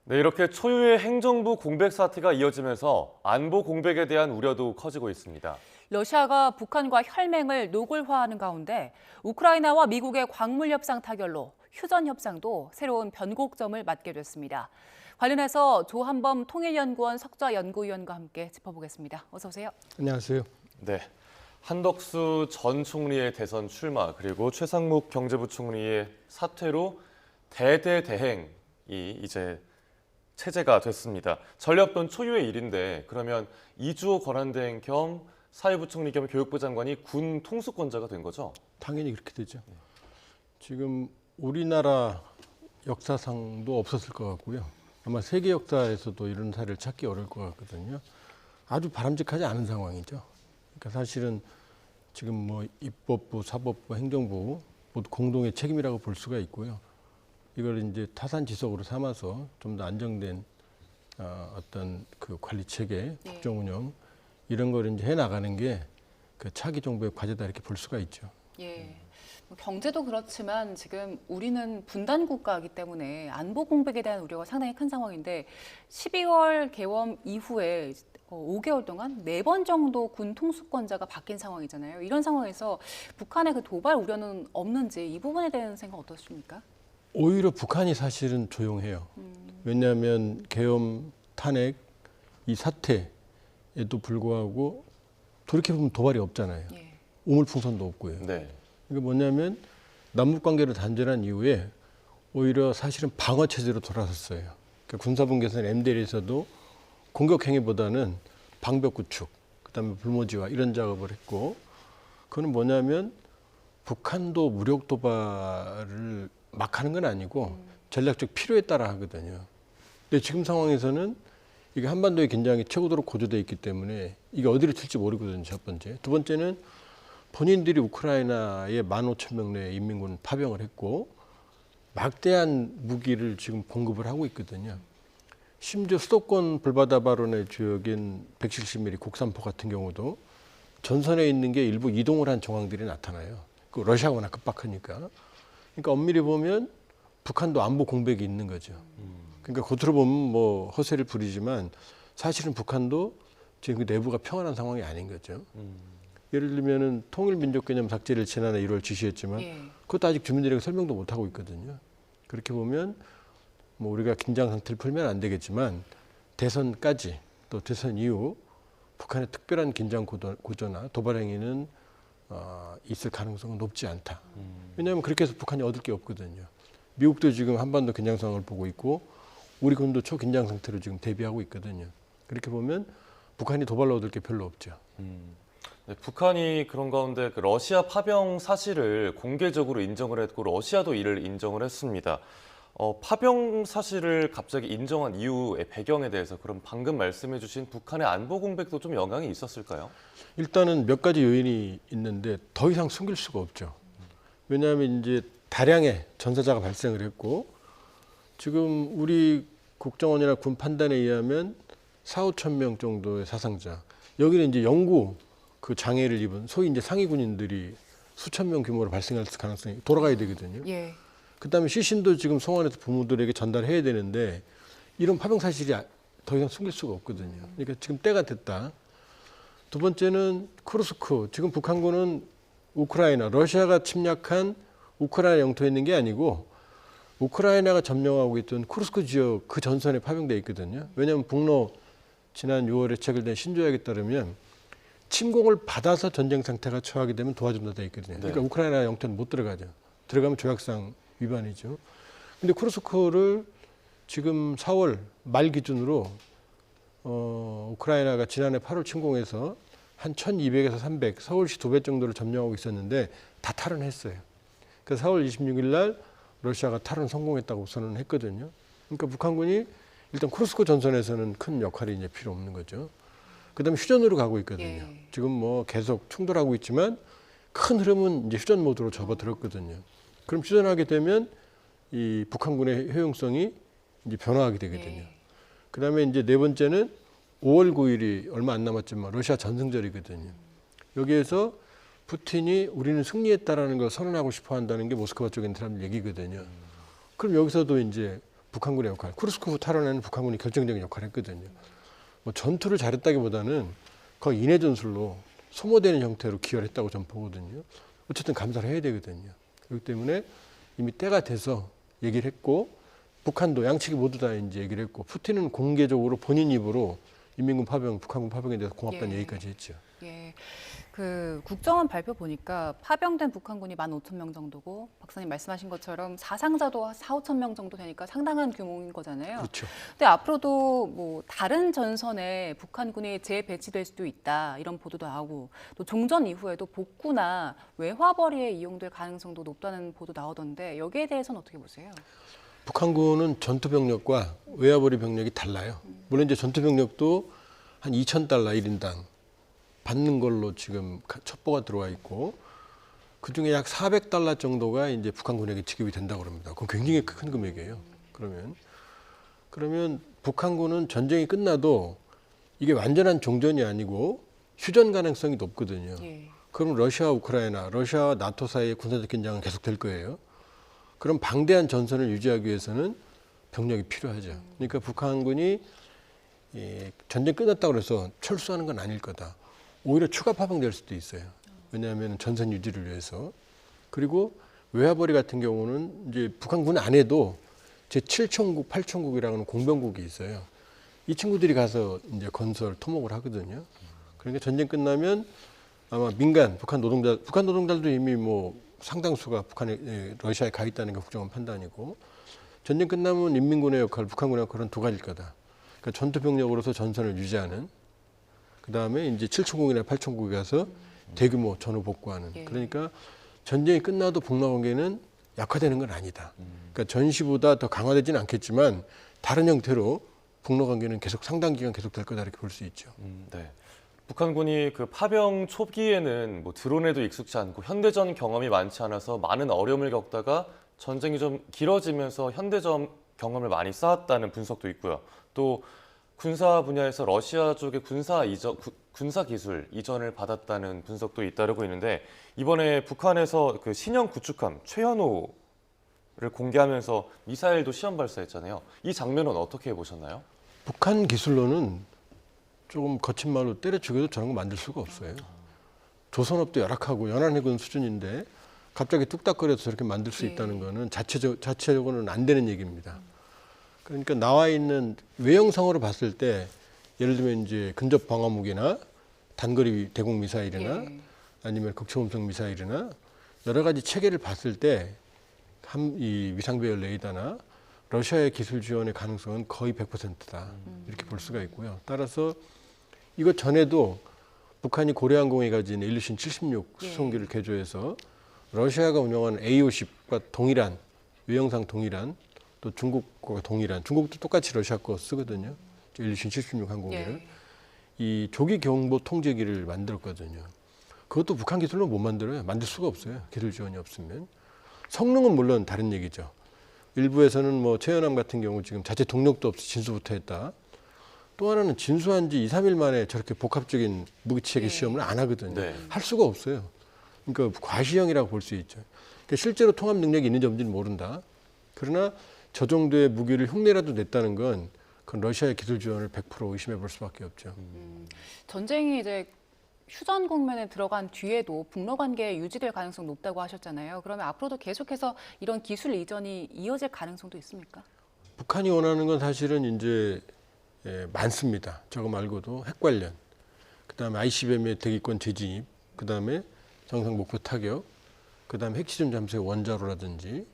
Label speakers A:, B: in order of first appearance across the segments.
A: 네, 이렇게 초유의 행정부 공백 사태가 이어지면서 안보 공백에 대한 우려도 커지고 있습니다.
B: 러시아가 북한과 혈맹을 노골화하는 가운데 우크라이나와 미국의 광물 협상 타결로 휴전 협상도 새로운 변곡점을 맞게 됐습니다. 관련해서 조한범 통일연구원 석좌연구위원과 함께 짚어보겠습니다. 어서 오세요.
C: 안녕하세요.
A: 네, 한덕수 전 총리의 대선 출마 그리고 최상목 경제부총리의 사퇴로 대대대행이 이제 체제가 됐습니다. 전례없던 초유의 일인데 그러면 이주호 권한대행 겸 사회부총리 겸 교육부 장관이 군 통수권자가 된 거죠?
C: 당연히 그렇게 되죠. 지금 우리나라 역사상도 없었을 것 같고요. 아마 세계 역사에서도 이런 사례를 찾기 어려울 것 같거든요. 아주 바람직하지 않은 상황이죠. 그러니까 사실은 지금 뭐 입법부, 사법부, 행정부 모두 공동의 책임이라고 볼 수가 있고요. 이걸 이제 타산지석으로 삼아서 좀 더 안정된 어떤 그 관리 체계, 국정 운영 이런 걸 이제 해 나가는 게 그 차기 정부의 과제다 이렇게 볼 수가 있죠.
B: 예. 경제도 그렇지만 지금 우리는 분단 국가이기 때문에 안보 공백에 대한 우려가 상당히 큰 상황인데 12월 개원 이후에 5개월 동안 4번 정도 군 통수권자가 바뀐 상황이잖아요. 이런 상황에서 북한의 그 도발 우려는 없는지 이 부분에 대한 생각 어떠십니까?
C: 오히려 북한이 사실은 조용해요. 왜냐하면 계엄, 탄핵, 이 사태에도 불구하고 돌이켜보면 도발이 없잖아요.
B: 예.
C: 우물풍선도 없고요.
A: 네.
C: 이게 뭐냐면 남북관계를 단절한 이후에 오히려 사실은 방어체제로 돌아섰어요. 그러니까 군사분계선 MDL에서도 공격 행위보다는 방벽 구축, 그다음에 불모지화 이런 작업을 했고 그거는 뭐냐면 북한도 무력 도발을 막 하는 건 아니고 전략적 필요에 따라 하거든요. 근데 지금 상황에서는 이게 한반도의 긴장이 최고도로 고조돼 있기 때문에 이게 어디로 튈지 모르거든요. 첫 번째. 두 번째는 본인들이 우크라이나에 15,000명 내 인민군 파병을 했고 막대한 무기를 지금 공급을 하고 있거든요. 심지어 수도권 불바다 발언의 주역인 170mm 국산포 같은 경우도 전선에 있는 게 일부 이동을 한 정황들이 나타나요. 그 러시아가 워낙 급박하니까. 그러니까 엄밀히 보면 북한도 안보 공백이 있는 거죠. 그러니까 겉으로 보면 뭐 허세를 부리지만 사실은 북한도 지금 그 내부가 평안한 상황이 아닌 거죠. 예를 들면은 통일민족개념 삭제를 지난해 1월 지시했지만 그것도 아직 주민들에게 설명도 못 하고 있거든요. 그렇게 보면 뭐 우리가 긴장 상태를 풀면 안 되겠지만 대선까지 또 대선 이후 북한의 특별한 긴장 고조나 도발 행위는 있을 가능성은 높지 않다. 왜냐하면 그렇게 해서 북한이 얻을 게 없거든요. 미국도 지금 한반도 긴장 상황을 보고 있고 우리 군도 초긴장 상태로 지금 대비하고 있거든요. 그렇게 보면 북한이 도발로 얻을 게 별로 없죠.
A: 네, 북한이 그런 가운데 그 러시아 파병 사실을 공개적으로 인정을 했고 러시아도 이를 인정을 했습니다. 파병 사실을 갑자기 인정한 이유의 배경에 대해서 그럼 방금 말씀해주신 북한의 안보 공백도 좀 영향이 있었을까요?
C: 일단은 몇 가지 요인이 있는데 더 이상 숨길 수가 없죠. 왜냐하면 이제 다량의 전사자가 발생을 했고 지금 우리 국정원이나 군 판단에 의하면 4,5천 명 정도의 사상자. 여기는 이제 영구 그 장애를 입은 소위 이제 상위 군인들이 수천 명 규모로 발생할 가능성이 돌아가야 되거든요.
B: 예.
C: 그다음에 시신도 지금 송환해서 부모들에게 전달해야 되는데 이런 파병 사실이 더 이상 숨길 수가 없거든요. 그러니까 지금 때가 됐다. 두 번째는 쿠르스크. 지금 북한군은 우크라이나, 러시아가 침략한 우크라이나 영토에 있는 게 아니고 우크라이나가 점령하고 있던 쿠르스크 지역 그 전선에 파병돼 있거든요. 왜냐하면 북로 지난 6월에 체결된 신조약에 따르면 침공을 받아서 전쟁 상태가 처하게 되면 도와준다 돼 있거든요. 그러니까 우크라이나 영토는 못 들어가죠. 들어가면 조약상 위반이죠. 근데 쿠르스크를 지금 4월 말 기준으로 우크라이나가 지난해 8월 침공해서 한 1,200에서 300, 서울시 2배 정도를 점령하고 있었는데 다 탈환했어요. 그래서 4월 26일 날 러시아가 탈환 성공했다고 선언을 했거든요. 그러니까 북한군이 일단 쿠르스크 전선에서는 큰 역할이 이제 필요 없는 거죠. 그다음에 휴전으로 가고 있거든요. 지금 뭐 계속 충돌하고 있지만 큰 흐름은 이제 휴전 모드로 접어들었거든요. 그럼 휴전하게 되면 이 북한군의 효용성이 이제 변화하게 되거든요. 그다음에 이제 네 번째는 5월 9일이 얼마 안 남았지만 러시아 전승절이거든요. 여기에서 푸틴이 우리는 승리했다라는 걸 선언하고 싶어 한다는 게 모스크바 쪽에 있는 사람들 얘기거든요. 그럼 여기서도 이제 북한군의 역할, 쿠르스크 탈환에는 북한군이 결정적인 역할을 했거든요. 뭐 전투를 잘했다기보다는 거의 인해 전술로 소모되는 형태로 기여를 했다고 저는 보거든요. 어쨌든 감사를 해야 되거든요. 그렇기 때문에 이미 때가 돼서 얘기를 했고, 북한도 양측이 모두 다 이제 얘기를 했고, 푸틴은 공개적으로 본인 입으로 인민군 파병, 북한군 파병에 대해서 고맙다는
B: 예.
C: 얘기까지 했죠.
B: 예. 그 국정원 발표 보니까 파병된 북한군이 15,000명 정도고 박사님 말씀하신 것처럼 사상자도 4,5,000명 정도 되니까 상당한 규모인 거잖아요.
C: 그렇죠.
B: 근데 앞으로도 뭐 다른 전선에 북한군이 재배치될 수도 있다 이런 보도도 나오고 또 종전 이후에도 복구나 외화벌이에 이용될 가능성도 높다는 보도 나오던데 여기에 대해서는 어떻게 보세요?
C: 북한군은 전투 병력과 외화벌이 병력이 달라요. 물론 이제 전투 병력도 한 2,000달러 1인당 받는 걸로 지금 첩보가 들어와 있고, 그 중에 약 400달러 정도가 이제 북한군에게 지급이 된다고 합니다. 그건 굉장히 큰 금액이에요. 그러면 북한군은 전쟁이 끝나도 이게 완전한 종전이 아니고 휴전 가능성이 높거든요.
B: 예.
C: 그럼 러시아와 우크라이나, 러시아와 나토 사이의 군사적 긴장은 계속될 거예요. 그럼 방대한 전선을 유지하기 위해서는 병력이 필요하죠. 그러니까 북한군이 전쟁 끝났다고 해서 철수하는 건 아닐 거다. 오히려 추가 파병될 수도 있어요. 왜냐하면 전선 유지를 위해서. 그리고 외화벌이 같은 경우는 이제 북한군 안에도 제7총국, 8총국이라고 하는 공병국이 있어요. 이 친구들이 가서 이제 건설, 토목을 하거든요. 그러니까 전쟁 끝나면 아마 민간, 북한 노동자들도 이미 뭐 상당수가 러시아에 가 있다는 게 국정원 판단이고, 전쟁 끝나면 인민군의 역할, 북한군의 역할은 두 가지일 거다. 그러니까 전투 병력으로서 전선을 유지하는, 그 다음에 이제 7총국이나 8총국에 가서 대규모 전후 복구하는.
B: 예.
C: 그러니까 전쟁이 끝나도 북러 관계는 약화되는 건 아니다. 그러니까 전시보다 더 강화되지는 않겠지만 다른 형태로 북러 관계는 계속 상당 기간 계속될 거다 이렇게 볼 수 있죠.
A: 네. 북한군이 그 파병 초기에는 뭐 드론에도 익숙치 않고 현대전 경험이 많지 않아서 많은 어려움을 겪다가 전쟁이 좀 길어지면서 현대전 경험을 많이 쌓았다는 분석도 있고요. 또 군사 분야에서 러시아 쪽의 군사 기술 이전을 받았다는 분석도 잇따르고 있는데, 이번에 북한에서 그 신형 구축함 최현호를 공개하면서 미사일도 시험 발사했잖아요. 이 장면은 어떻게 보셨나요?
C: 북한 기술로는 조금 거친 말로 때려 죽여도 저런 거 만들 수가 없어요. 조선업도 열악하고 연안해군 수준인데 갑자기 뚝딱거려서 저렇게 만들 수 있다는 거는 자체적으로는 안 되는 얘기입니다. 그러니까 나와 있는 외형상으로 봤을 때 예를 들면 이제 근접 방어무기나 단거리 대공 미사일이나 아니면 극초음속 미사일이나 여러 가지 체계를 봤을 때 이 위상배열 레이더나 러시아의 기술 지원의 가능성은 거의 100%다 이렇게 볼 수가 있고요. 따라서 이것 전에도 북한이 고려항공이 가진 일루신 76 수송기를 개조해서 러시아가 운영하는 A-50과 동일한, 외형상 동일한, 또 중국과 동일한, 중국도 똑같이 러시아 거 쓰거든요. 일루신 76 항공기를. 이 조기 경보 통제기를 만들었거든요. 그것도 북한 기술로 못 만들어요. 만들 수가 없어요. 기술 지원이 없으면. 성능은 물론 다른 얘기죠. 일부에서는 뭐 최연함 같은 경우 지금 자체 동력도 없이 진수부터 했다. 또 하나는 진수한 지 2, 3일 만에 저렇게 복합적인 무기체계 시험을 안 하거든요.
A: 네.
C: 할 수가 없어요. 그러니까 과시형이라고 볼 수 있죠. 그러니까 실제로 통합 능력이 있는지 없는지는 모른다. 그러나 저 정도의 무기를 흉내라도 냈다는 건 그건 러시아의 기술 지원을 100% 의심해 볼 수밖에 없죠.
B: 전쟁이 이제 휴전 국면에 들어간 뒤에도 북러 관계 유지될 가능성 높다고 하셨잖아요. 그러면 앞으로도 계속해서 이런 기술 이전이 이어질 가능성도 있습니까?
C: 북한이 원하는 건 사실은 이제 많습니다. 저거 말고도 핵 관련, 그다음에 ICBM의 대기권 재진입, 그다음에 정상 목표 타격, 그다음에 핵시전 잠수의 원자로라든지,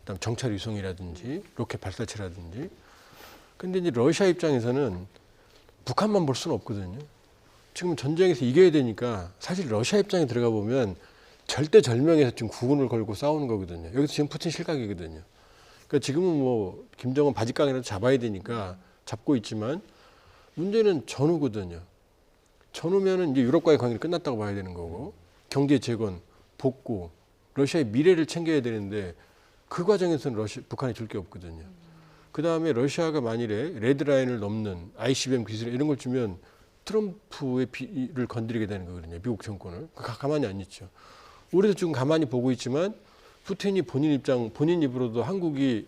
C: 그다음 정찰 위성이라든지, 로켓 발사체라든지. 근데 이제 러시아 입장에서는 북한만 볼 수는 없거든요. 지금 전쟁에서 이겨야 되니까 사실 러시아 입장에 들어가 보면 절대절명에서 지금 구군을 걸고 싸우는 거거든요. 여기서 지금 푸틴 실각이거든요. 그러니까 지금은 뭐 김정은 바지깡이라도 잡아야 되니까 잡고 있지만 문제는 전후거든요. 전후면은 이제 유럽과의 관계는 끝났다고 봐야 되는 거고, 경제 재건, 복구, 러시아의 미래를 챙겨야 되는데 그 과정에서는 북한이 줄 게 없거든요. 그 다음에 러시아가 만일에 레드라인을 넘는 ICBM 기술 이런 걸 주면 트럼프의 비를 건드리게 되는 거거든요. 미국 정권을. 가만히 안 있죠. 우리도 지금 가만히 보고 있지만 푸틴이 본인 입으로도 한국이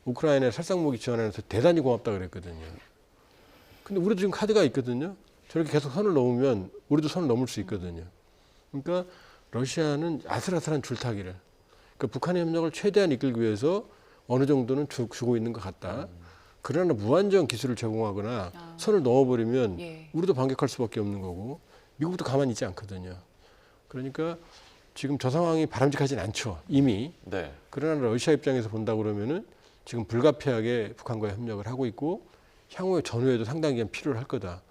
C: 우크라이나에 살상무기 지원하면서 대단히 고맙다 그랬거든요. 근데 우리도 지금 카드가 있거든요. 저렇게 계속 선을 넘으면 우리도 선을 넘을 수 있거든요. 그러니까 러시아는 아슬아슬한 줄타기를, 그러니까 북한의 협력을 최대한 이끌기 위해서 어느 정도는 주고 있는 것 같다. 그러나 무한정 기술을 제공하거나 선을 넘어버리면
B: 예.
C: 우리도 반격할 수밖에 없는 거고 미국도 가만히 있지 않거든요. 그러니까 지금 저 상황이 바람직하진 않죠. 이미.
A: 네.
C: 그러나 러시아 입장에서 본다 그러면은 지금 불가피하게 북한과의 협력을 하고 있고 향후에 전후에도 상당 기간 필요를 할 거다.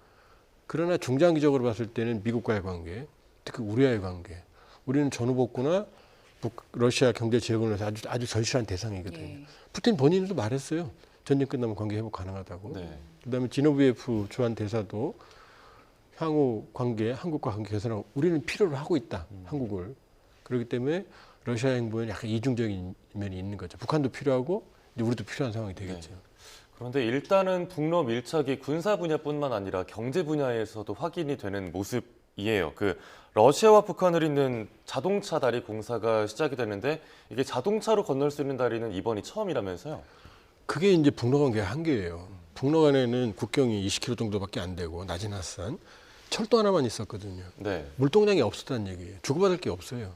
C: 그러나 중장기적으로 봤을 때는 미국과의 관계, 특히 우리와의 관계, 우리는 전후 복구나 러시아 경제 재건을 해서 아주 절실한 대상이거든요.
B: 예.
C: 푸틴 본인도 말했어요. 전쟁 끝나면 관계 회복 가능하다고.
A: 네.
C: 그다음에 지노비에프 주한 대사도 향후 관계, 한국과 관계 개선하고 우리는 필요로 하고 있다. 한국을. 그렇기 때문에 러시아 행보에는 약간 이중적인 면이 있는 거죠. 북한도 필요하고 이제 우리도 필요한 상황이 되겠죠.
A: 네. 그런데 일단은 북러 밀착이 군사 분야뿐만 아니라 경제 분야에서도 확인이 되는 모습이에요. 그 러시아와 북한을 잇는 자동차 다리 공사가 시작이 되는데 이게 자동차로 건널 수 있는 다리는 이번이 처음이라면서요?
C: 그게 이제 북러 관계의 한계예요. 북러 간에는 국경이 20km 정도밖에 안 되고 낮은 핫산 철도 하나만 있었거든요.
A: 네.
C: 물동량이 없었다는 얘기예요. 주고받을 게 없어요.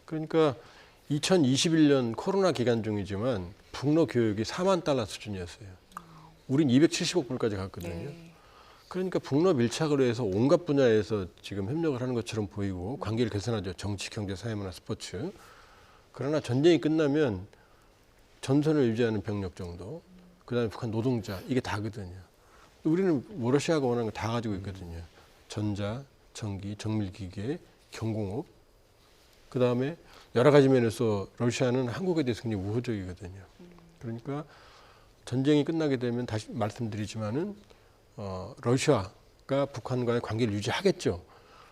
C: 그러니까 2021년 코로나 기간 중이지만 북러 교육이 4만 달러 수준이었어요. 우린 270억 불까지 갔거든요.
B: 네.
C: 그러니까 북러 밀착으로 해서 온갖 분야에서 지금 협력을 하는 것처럼 보이고 관계를 개선하죠. 정치, 경제, 사회문화, 스포츠. 그러나 전쟁이 끝나면 전선을 유지하는 병력 정도, 그다음에 북한 노동자 이게 다거든요. 우리는 뭐 러시아가 원하는 거 다 가지고 있거든요. 전자, 전기, 정밀기계, 경공업. 그다음에 여러 가지 면에서 러시아는 한국에 대해서 굉장히 우호적이거든요. 그러니까 전쟁이 끝나게 되면 다시 말씀드리지만은 러시아가 북한과의 관계를 유지하겠죠.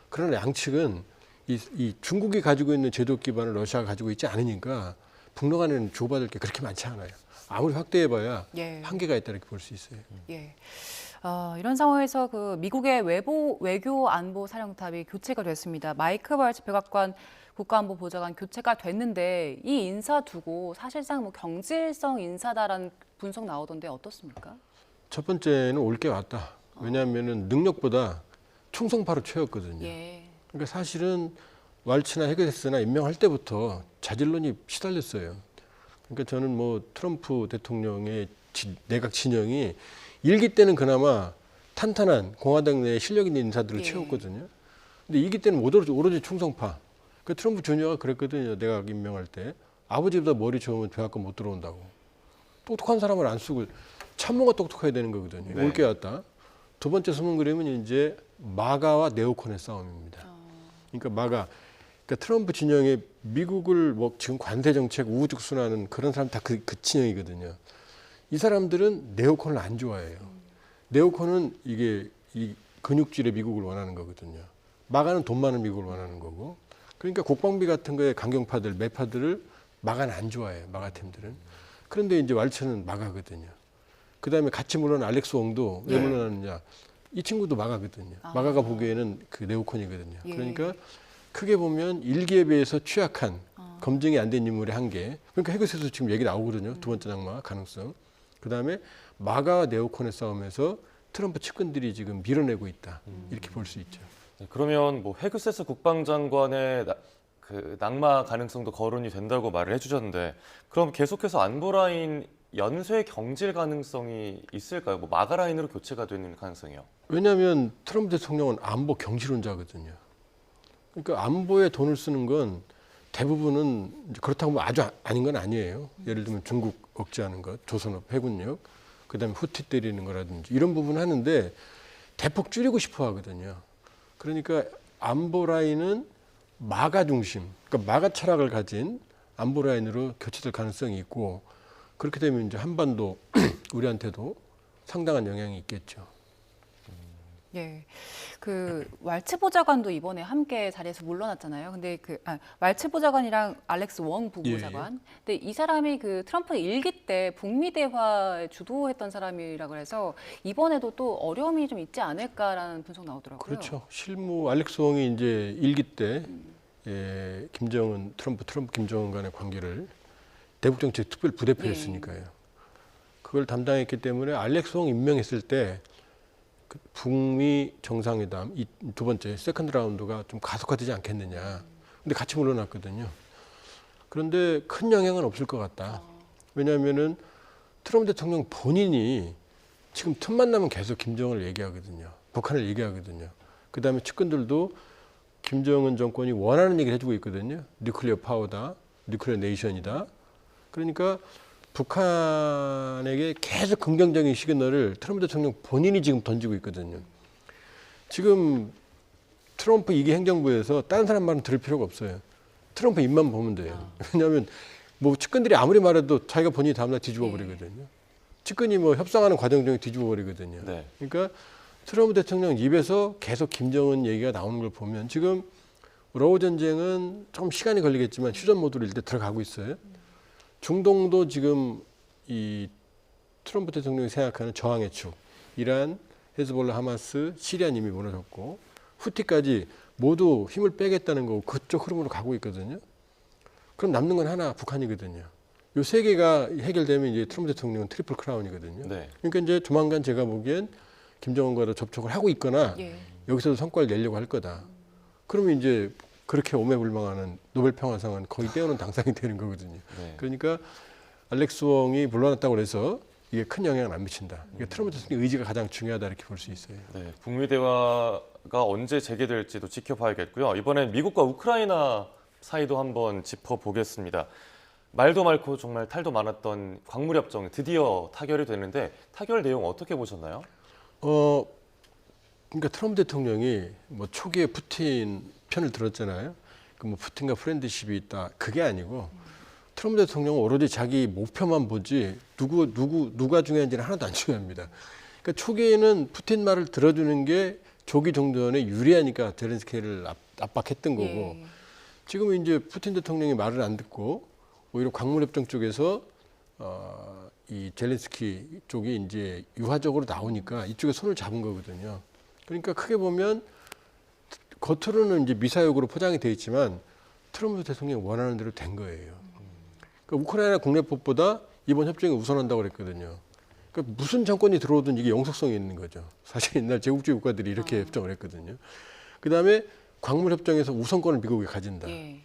C: 그러나 양측은 이 중국이 가지고 있는 제도 기반을 러시아가 가지고 있지 않으니까 북러 간에는 주고받을 게 그렇게 많지 않아요. 아무리 확대해봐야
B: 예.
C: 한계가 있다 이렇게 볼 수 있어요.
B: 예. 이런 상황에서 그 미국의 외교 안보 사령탑이 교체가 됐습니다. 마이크 발츠 백악관 국가안보보좌관 교체가 됐는데 이 인사 두고 사실상 뭐 경질성 인사다라는 분석 나오던데 어떻습니까?
C: 첫 번째는 올 게 왔다. 왜냐하면은 능력보다 충성파로 채웠거든요.
B: 예.
C: 그러니까 사실은 왈츠나 헤게스나 임명할 때부터 자질론이 시달렸어요. 그러니까 저는 뭐 트럼프 대통령의 내각 진영이 일기 때는 그나마 탄탄한 공화당 내 실력 있는 인사들을
B: 예.
C: 채웠거든요. 근데 이기 때는 오로지 충성파. 그 트럼프 주니어가 그랬거든요. 내각 임명할 때 아버지보다 머리 좋으면 백악관 못 들어온다고. 똑똑한 사람을 안 쓰고 참모가 똑똑해야 되는 거거든요.
A: 네.
C: 올 게 왔다. 두 번째 숨은 그림은 이제 마가와 네오콘의 싸움입니다. 그러니까 트럼프 진영의 미국을 뭐 지금 관세 정책 우후죽 순하는 그런 사람 다 그 진영이거든요. 이 사람들은 네오콘을 안 좋아해요. 네오콘은 이게 이 근육질의 미국을 원하는 거거든요. 마가는 돈 많은 미국을 원하는 거고. 그러니까 국방비 같은 거에 강경파들, 매파들을 마가는 안 좋아해요. 마가 팀들은. 그런데 이제 왈츠는 마가거든요. 그다음에 같이 물러난 알렉스 웡도 왜
B: 예.
C: 물러나느냐? 이 친구도 마가거든요. 마가가 보기에는 그 네오콘이거든요.
B: 예.
C: 그러니까 크게 보면 일기에 비해서 취약한 검증이 안 된 인물의 한계. 그러니까 헤그스에서 지금 얘기 나오거든요. 두 번째 장마 가능성. 그다음에 마가와 네오콘의 싸움에서 트럼프 측근들이 지금 밀어내고 있다. 이렇게 볼 수 있죠.
A: 네, 그러면 뭐 헤그세스 국방장관의 그 낙마 가능성도 거론이 된다고 말을 해주셨는데 그럼 계속해서 안보 라인 연쇄 경질 가능성이 있을까요? 뭐 마가 라인으로 교체가 되는 가능성이요?
C: 왜냐하면 트럼프 대통령은 안보 경실론자거든요. 그러니까 안보에 돈을 쓰는 건 대부분은 이제 그렇다고 뭐 아주 아닌 건 아니에요. 예를 들면 중국 억제하는 것, 조선업 해군력, 그다음에 후티 때리는 거라든지 이런 부분 하는데 대폭 줄이고 싶어 하거든요. 그러니까 안보 라인은 마가 중심, 그러니까 마가 철학을 가진 안보 라인으로 교체될 가능성이 있고 그렇게 되면 이제 한반도 우리한테도 상당한 영향이 있겠죠.
B: 예. 그 왈츠 보좌관도 이번에 함께 자리에서 물러났잖아요. 근데 왈츠 보좌관이랑 알렉스 웡 부보좌관. 근데 이 사람이 그 트럼프 일기 때 북미 대화에 주도했던 사람이라고 해서 이번에도 또 어려움이 좀 있지 않을까라는 분석 나오더라고요.
C: 그렇죠. 실무 알렉스 웡이 이제 일기 때 트럼프 김정은 간의 관계를 대북정책 특별 부대표였으니까요. 그걸 담당했기 때문에 알렉스 웡 임명했을 때 그 북미 정상회담 이 두 번째 세컨드 라운드가 좀 가속화되지 않겠느냐. 근데 같이 물러났거든요. 그런데 큰 영향은 없을 것 같다. 왜냐하면은 트럼프 대통령 본인이 지금 틈만 나면 계속 김정은을 얘기하거든요. 북한을 얘기하거든요. 그다음에 측근들도 김정은 정권이 원하는 얘기를 해주고 있거든요. 뉴클리어 파워다, 뉴클리어 네이션이다. 그러니까 북한에게 계속 긍정적인 시그널을 트럼프 대통령 본인이 지금 던지고 있거든요. 지금 트럼프 2기 행정부에서 다른 사람 말은 들을 필요가 없어요. 트럼프 입만 보면 돼요. 왜냐하면 뭐 측근들이 아무리 말해도 자기가 본인이 다음날 뒤집어 버리거든요. 측근이 뭐 협상하는 과정 중에 뒤집어 버리거든요.
A: 네.
C: 그러니까 트럼프 대통령 입에서 계속 김정은 얘기가 나오는 걸 보면 지금 러우 전쟁은 조금 시간이 걸리겠지만 휴전 모드로 일단 들어가고 있어요. 중동도 지금 이 트럼프 대통령이 생각하는 저항의 축, 이란, 헤즈볼라, 하마스, 시리아는 이미 무너졌고 후티까지 모두 힘을 빼겠다는 거고 그쪽 흐름으로 가고 있거든요. 그럼 남는 건 하나, 북한이거든요. 요 세 개가 해결되면 이제 트럼프 대통령은 트리플 크라운이거든요.
A: 네.
C: 그러니까 이제 조만간 제가 보기엔 김정은과도 접촉을 하고 있거나
B: 예.
C: 여기서도 성과를 내려고 할 거다. 그러면 이제 그렇게 오매불망하는 노벨 평화상은 거의 떼어놓은 당상이 되는 거거든요.
A: 네.
C: 그러니까 알렉스 웡이 물러났다고 해서 이게 큰 영향을 안 미친다. 이게 트럼프 대통령의 의지가 가장 중요하다 이렇게 볼 수 있어요.
A: 네, 북미 대화가 언제 재개될지도 지켜봐야겠고요. 이번엔 미국과 우크라이나 사이도 한번 짚어보겠습니다. 말도 많고 정말 탈도 많았던 광물협정 드디어 타결이 되는데 타결 내용 어떻게 보셨나요?
C: 그러니까 트럼프 대통령이 뭐 초기에 푸틴 편을 들었잖아요. 그 뭐 푸틴과 프렌드십이 있다. 그게 아니고 트럼프 대통령은 오로지 자기 목표만 보지 누가 중요한지는 하나도 안 중요합니다. 그러니까 초기에는 푸틴 말을 들어주는 게 조기 종전에 유리하니까 젤렌스키를 압박했던 거고
B: 예.
C: 지금은 이제 푸틴 대통령이 말을 안 듣고 오히려 광물협정 쪽에서 이 젤렌스키 쪽이 이제 유화적으로 나오니까 이쪽에 손을 잡은 거거든요. 그러니까 크게 보면 겉으로는 이제 미사역으로 포장이 돼 있지만 트럼프 대통령이 원하는 대로 된 거예요. 그러니까 우크라이나 국내법보다 이번 협정이 우선한다고 그랬거든요. 그러니까 무슨 정권이 들어오든 이게 영속성이 있는 거죠. 사실 옛날 제국주의 국가들이 이렇게 협정을 했거든요. 그다음에 광물협정에서 우선권을 미국이 가진다.
B: 예.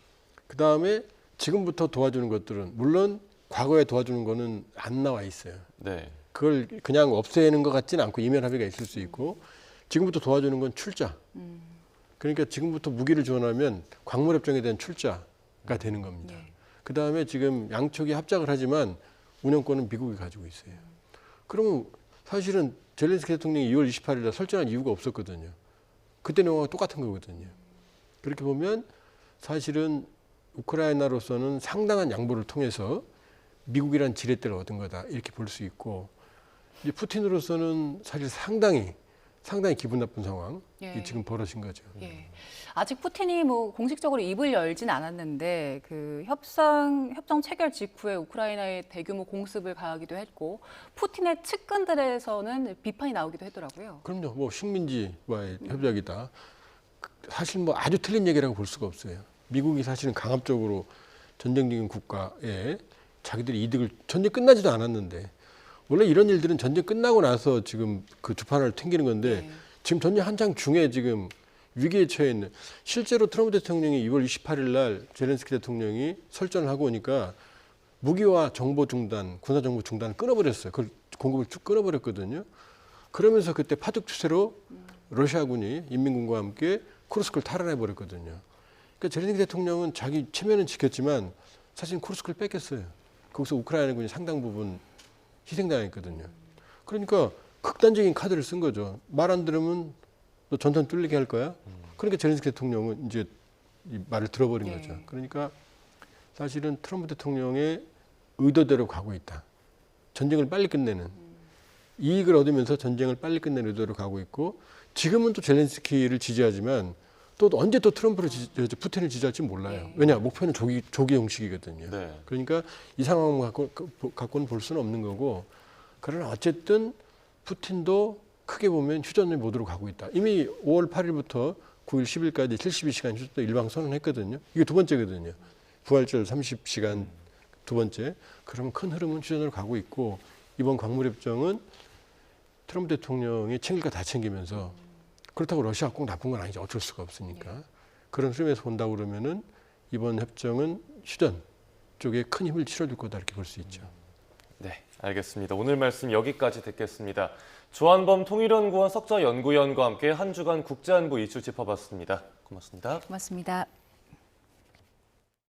C: 그다음에 지금부터 도와주는 것들은 물론 과거에 도와주는 거는 안 나와 있어요.
A: 네.
C: 그걸 그냥 없애는 것 같지는 않고 이면 합의가 있을 수 있고 지금부터 도와주는 건 출자. 그러니까 지금부터 무기를 지원하면 광물협정에 대한 출자가 되는 겁니다.
B: 예.
C: 그다음에 지금 양쪽이 합작을 하지만 운영권은 미국이 가지고 있어요. 그러면 사실은 젤렌스키 대통령이 2월 28일 날 설정한 이유가 없었거든요. 그때 내용과 똑같은 거거든요. 그렇게 보면 사실은 우크라이나로서는 상당한 양보를 통해서 미국이란 지렛대를 얻은 거다 이렇게 볼 수 있고 이제 푸틴으로서는 사실 상당히 기분 나쁜 상황이
B: 예.
C: 지금 벌어진 거죠.
B: 예. 아직 푸틴이 뭐 공식적으로 입을 열진 않았는데 그 협정 체결 직후에 우크라이나에 대규모 공습을 가하기도 했고 푸틴의 측근들에서는 비판이 나오기도 했더라고요.
C: 그럼요. 뭐 식민지와의 협약이다. 사실 뭐 아주 틀린 얘기라고 볼 수가 없어요. 미국이 사실은 강압적으로 전쟁 중인 국가에 자기들이 이득을 전쟁 끝나지도 않았는데 원래 이런 일들은 전쟁 끝나고 나서 지금 그 주판을 튕기는 건데
B: 네.
C: 지금 전쟁 한창 중에 지금 위기에 처해 있는 실제로 트럼프 대통령이 2월 28일 날 젤렌스키 대통령이 설전을 하고 오니까 무기와 정보 중단, 군사 정보 중단을 끊어버렸어요. 그걸 공급을 쭉 끊어버렸거든요. 그러면서 그때 파죽 추세로 러시아군이 인민군과 함께 쿠르스크를 탈환해버렸거든요. 그러니까 젤렌스키 대통령은 자기 체면은 지켰지만 사실 쿠르스크를 뺏겼어요. 거기서 우크라이나군이 상당 부분 희생당했거든요. 그러니까 극단적인 카드를 쓴 거죠. 말 안 들으면 너 전선 뚫리게 할 거야. 그러니까 젤렌스키 대통령은 이제 이 말을 들어버린
B: 예.
C: 거죠. 그러니까 사실은 트럼프 대통령의 의도대로 가고 있다. 전쟁을 빨리 끝내는 이익을 얻으면서 전쟁을 빨리 끝내는 의도로 가고 있고 지금은 또 젤렌스키를 지지하지만 또 언제 또 푸틴을 지지할지 몰라요.
B: 예.
C: 왜냐 목표는 조기 형식이거든요.
A: 네.
C: 그러니까 이 상황을 갖고는 볼 수는 없는 거고 그러나 어쨌든 푸틴도 크게 보면 휴전의 모드로 가고 있다. 이미 5월 8일부터 9일 10일까지 72시간 휴전 일방 선언했거든요. 이게 두 번째거든요. 부활절 30시간 두 번째. 그러면 큰 흐름은 휴전으로 가고 있고 이번 광물협정은 트럼프 대통령이 챙길 거 다 챙기면서 그렇다고 러시아가 꼭 나쁜 건 아니죠. 어쩔 수가 없으니까. 그런 흐름에서 본다고 그러면은 이번 협정은 휴전 쪽에 큰 힘을 실어줄 거다 이렇게 볼 수 있죠.
A: 네, 알겠습니다. 오늘 말씀 여기까지 듣겠습니다. 조한범 통일연구원 석좌연구위원과 함께 한 주간 국제안보 이슈 짚어봤습니다. 고맙습니다.
B: 고맙습니다.